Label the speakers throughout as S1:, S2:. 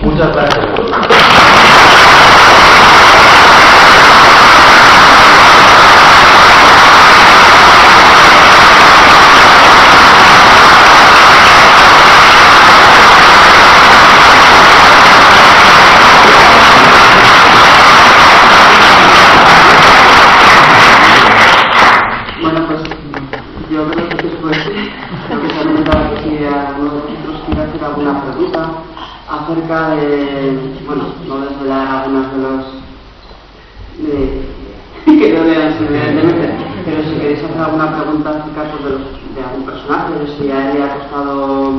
S1: Muchas gracias a todos.
S2: Acerca de, bueno, no desvelar algunos de los que no lean evidentemente, pero si queréis hacer alguna pregunta acerca de algún personaje, de si a él le ha costado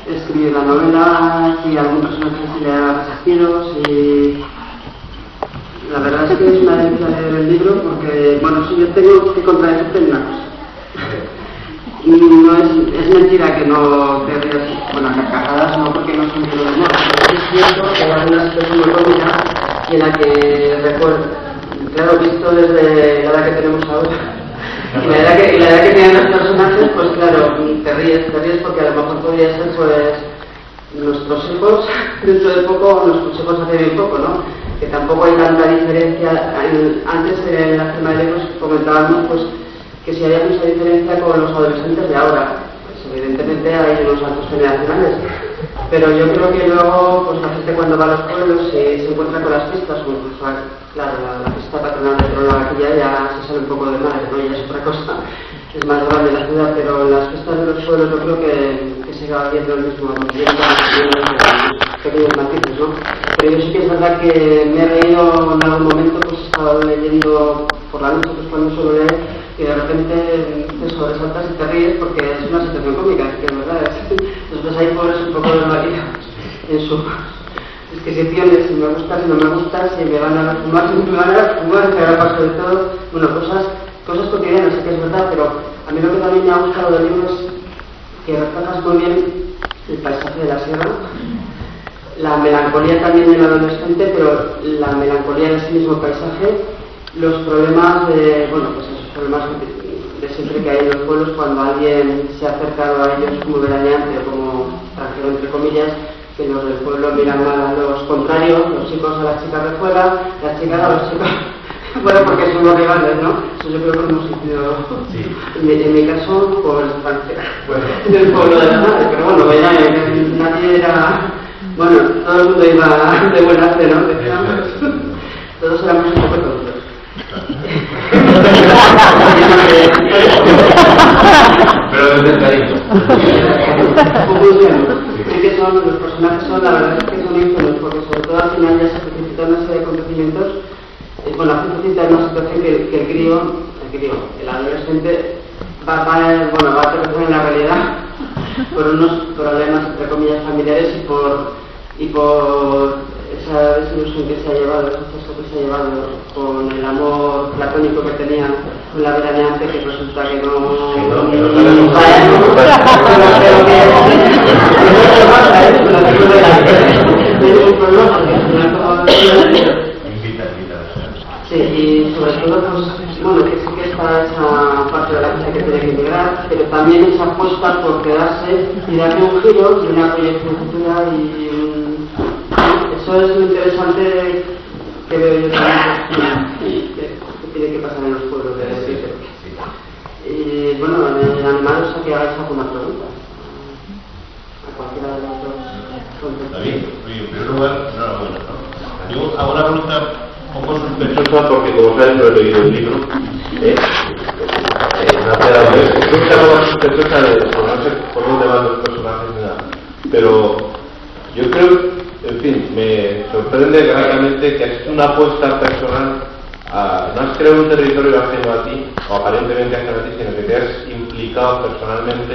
S2: escribir la novela, si algún personaje se le ha resistido, si... La verdad es que es una delicia leer el libro porque, bueno, si yo tengo que contradecirte en una cosa. Y no es mentira que no te rías, bueno, a carcajadas no porque no son de humor, pero es cierto que hay algunas situaciones muy cómicas y en la que recuerdo, claro, visto desde la edad que tenemos ahora y la edad que tienen los personajes, pues claro, te ríes porque a lo mejor podría ser pues nuestros hijos dentro de poco o nuestros hijos hace bien poco, ¿no? Que tampoco hay tanta diferencia. Antes en la cena de libros comentábamos pues que si hay mucha diferencia con los adolescentes de ahora, pues evidentemente hay unos saltos generacionales, pero yo creo que luego pues la gente cuando va a los pueblos se encuentra con las fiestas, o incluso, claro, la fiesta patronal de Torrelavieja ya se sale un poco de madre, ¿no? Ya es otra cosa, es más grande la ciudad, pero las fiestas de los pueblos yo creo que se va viendo el mismo movimiento, pequeños matices, ¿no? Pero yo sí que es verdad que me he reído en algún momento, pues he estado leyendo por la noche, pues cuando suelo leer, y de repente te sobresaltas y te ríes porque es una situación cómica, que es verdad. Entonces ahí pobres un poco desvalidados en sus disquisiciones, si me gusta, si no me gusta, si me van a fumar, si me van a fumar, que ahora paso de todo, bueno, cosas cotidianas, que es verdad, pero a mí lo que también me ha gustado del libro es que reflejas muy bien el paisaje de la sierra, la melancolía también del adolescente, pero la melancolía de ese mismo paisaje, los problemas de, bueno, pues esos problemas de siempre que hay en los pueblos cuando alguien se ha acercado a ellos como veraneante o como extranjero, entre comillas, que los del pueblo miran mal a los contrarios, los chicos a las chicas de fuera, las chicas a los chicos bueno, porque son los rivales, ¿no? Eso yo creo que hemos sentido, sí. En mi caso, por extranjera, bueno, del pueblo de la madre, pero bueno, nadie era, bueno, todo el mundo iba de buena fe, ¿no? Todos éramos un poco tontos.
S1: Pero desde el cariño.
S2: Sí que son, los personajes son, la verdad es que son ínfimos, porque sobre todo al final ya se precipitan una serie de acontecimientos. Bueno, hace precisar una situación que el crío, el adolescente, va a aterrizar en la realidad por unos problemas, entre comillas, familiares y por esa desilusión que se ha llevado, ese proceso que se ha llevado con el amor platónico que tenía con la veraneante, que resulta que sí, y sobre todo, pues, bueno, que sí que está esa parte de la vida que tiene que integrar, pero también esa apuesta por quedarse y darle un giro y una proyección futura eso es lo interesante que veo yo también que tiene que pasar en los pueblos de Twitter. Y bueno, en el animal os que hagáis alguna pregunta a cualquiera de los dos.
S1: David, en primer lugar, enhorabuena, ¿no? Yo hago una pregunta un poco sospechosa porque, como sabes, no he leído el libro. Una pregunta un poco sospechosa de no sé por dónde van los personajes ni nada. Pero yo creo, en fin, me sorprende gratamente que es una apuesta personal no has creado un territorio ajeno a ti, o aparentemente ajeno a ti, sino que te has implicado personalmente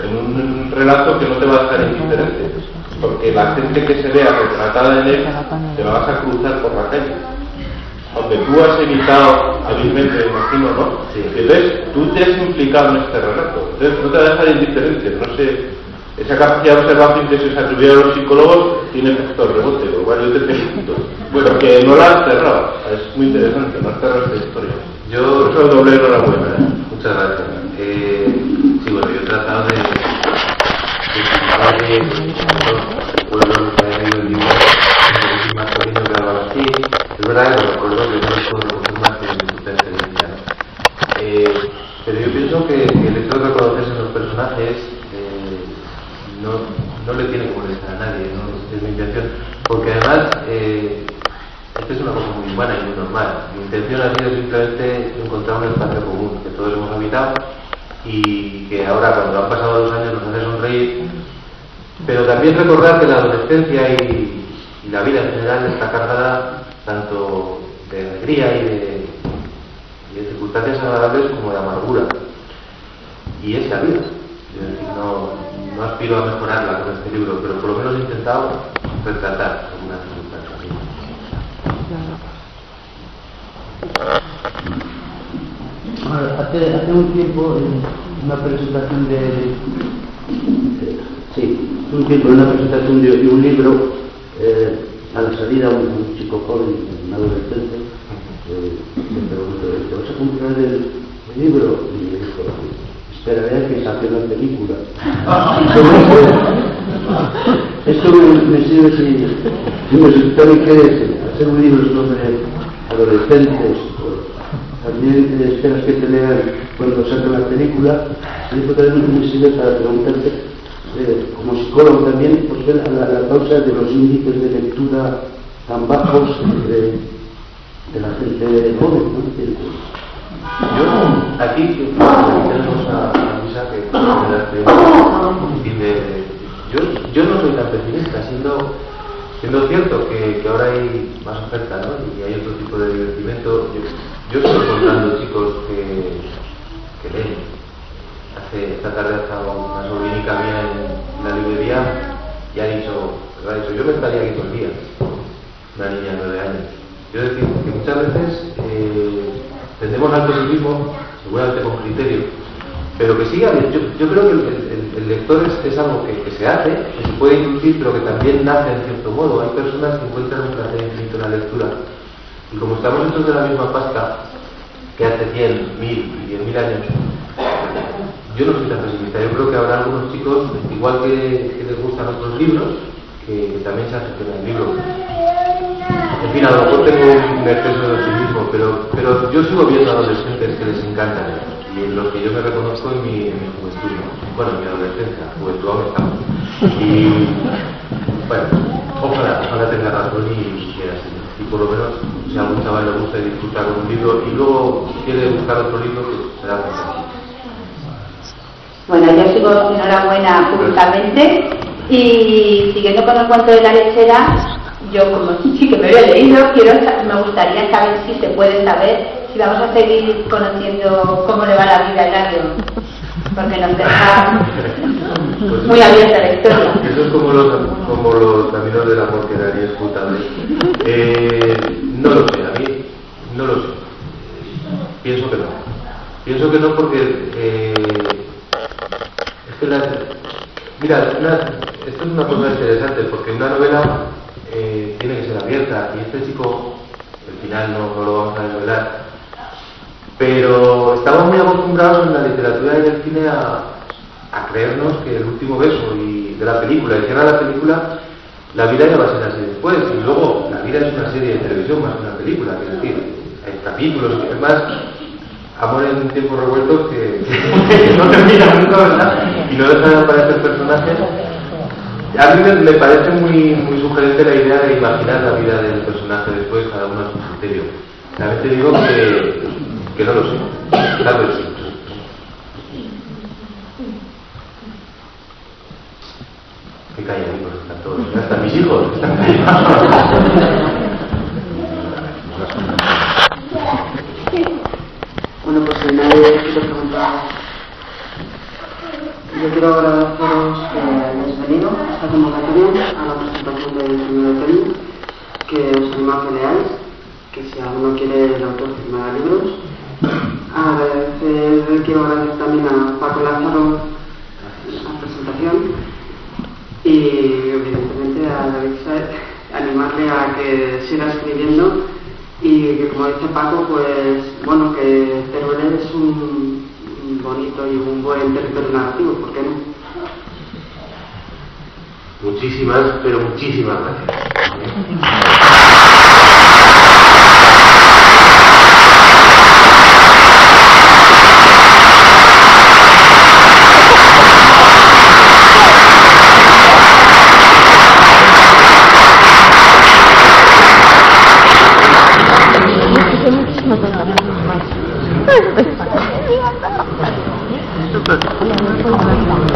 S1: en un relato que no te va a dejar indiferente, porque la gente que se vea retratada en él te la vas a cruzar por la calle, aunque tú has evitado hábilmente, me imagino, ¿no? Sí. Entonces tú te has implicado en este relato, entonces no te va a dejar indiferente, no sé. Esa capacidad de observación que se atribuye a los psicólogos tiene efecto rebote, lo cual yo te felicito. Bueno, que no la has cerrado, es muy interesante, no has cerrado esta historia.
S3: Yo
S1: soy doble enhorabuena.
S3: Muchas gracias. Sí, bueno, yo he tratado
S1: pueblos que han leído el libro, es más pequeño que algo así. Es verdad que lo recuerdo que no lo puedo confirmar que es mucha experiencia, ¿no? Pero yo pienso que el hecho de reconocerse en los personajes no le tiene que molestar a nadie, ¿no? Es mi intención, porque además esta es una cosa muy humana y muy normal. Mi intención ha sido simplemente encontrar un espacio común que todos hemos habitado y que ahora, cuando han pasado 2 años, nos hace sonreír, pero también recordar que la adolescencia y la vida en general está cargada tanto de alegría y de circunstancias agradables como de amargura, y es la vida. Es decir, no aspiro a mejorarla con este libro, pero por lo menos he intentado retratar algunas circunstancias.
S3: Hace un tiempo en una presentación de un libro, a la salida un chico joven, un adolescente, me preguntó: ¿te vas a comprar el libro? Y me dijo: esperaré a que saque la película. Esto me sirve si me supone que hacer un libro sobre adolescentes, también esperas que te lean cuando saquen la película. Esto también me sirve para preguntarte, como psicólogo también, pues ver la causa de los índices de lectura tan bajos de la gente joven, ¿no?
S1: Yo, aquí tenemos a Luisa que yo no soy tan pesimista, siendo cierto que ahora hay más oferta, ¿no? Y hay otro tipo de divertimento. Yo estoy contando chicos que leen. Esta tarde ha estado una sobrinica mía en la librería y ha dicho, yo me estaría aquí todo el día, una niña de 9 años. Quiero decir que muchas veces tendemos al pesimismo, seguramente con criterio, pero que siga bien. Yo creo que el lector es algo que se hace, que se puede inducir, pero que también nace en cierto modo. Hay personas que encuentran un placer infinito en la lectura, y como estamos hechos de la misma pasta que hace 100, 1000 y 10.000 años, yo no soy tan pesimista. Yo creo que habrá algunos chicos, igual que les gustan otros libros, que también se aficionan al libro. En fin, a lo mejor tengo un exceso de optimismo, pero yo sigo viendo adolescentes que les encantan y en los que yo me reconozco en mi juventud, ¿no? Bueno, en mi adolescencia, juventud aún estamos. Y bueno, ojalá tenga razón y quiera así. Y por lo menos, si a algún chaval le gusta disfrutar con un libro y luego quiere buscar otro libro, pues será mejor.
S4: Bueno, yo sigo enhorabuena públicamente, y siguiendo con el cuento de la lechera, yo como sí que me lo he leído, me gustaría saber si se puede saber si vamos a seguir conociendo cómo le va la vida al Lario, porque nos deja muy abierta la historia.
S1: Eso es como los caminos del amor que daría escutable. No lo sé, a mí no lo sé. Pienso que no porque es que mira, esto es una cosa interesante, porque una novela tiene que ser abierta, y este chico, al final no lo vamos a desvelar, pero estamos muy acostumbrados en la literatura y el cine a creernos que el último beso de la película, y cierra la película, la vida ya va a ser así después, y luego la vida es una serie de televisión más que una película, es decir, hay capítulos, es más, amor en tiempos revueltos que no terminan nunca, ¿verdad? Y no dejan de aparecer personajes. A mí me parece muy sugerente la idea de imaginar la vida del personaje después, cada uno a su criterio. También te digo que no lo sé, tal vez sí. Que calladitos están todos, hasta mis hijos están callados.
S2: Bueno, pues si nadie quiere preguntar, yo quiero agradeceros que hayáis venido a esta convocatoria, a la presentación del primer premio, que os animo a que leáis, que si alguno quiere el autor firmará libros. Quiero agradecer también a Paco Lázaro la presentación, y evidentemente a David Saez, animarle a que siga escribiendo, y que, como dice Paco, pues bueno, que Teruel es un bonito y un buen territorio narrativo, ¿por qué no?
S5: Muchísimas, pero muchísimas gracias.
S6: Super.